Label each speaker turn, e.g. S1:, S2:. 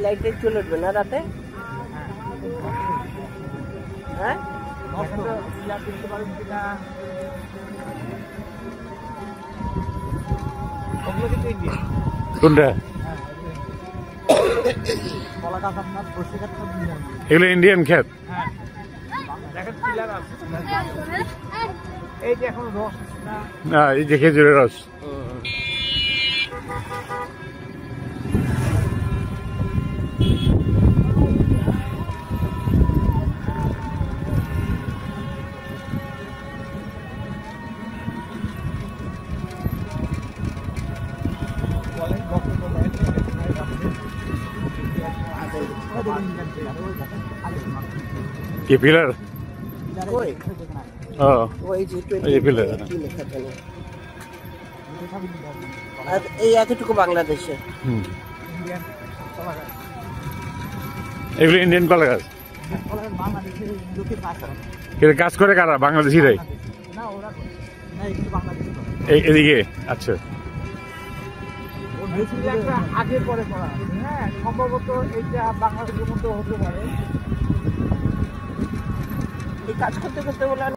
S1: লাইটে চলে উঠবে না রাতে? হ্যাঁ
S2: কোনটা? এগুলো ইন্ডিয়ান ক্ষেত। না এই যে খেজুরের রস। কি পিলার?
S1: এই এতটুকু বাংলাদেশে।
S2: এগুলো ইন্ডিয়ান কলা গাছ। কাজ করে কারা? বাংলাদেশিরাই এদিকে। আচ্ছা
S3: আগে পরে করা, হ্যাঁ সম্ভবত এইটা বাংলাদেশের মধ্যে হতে পারে।
S1: এই কাজ করতে করতে বলে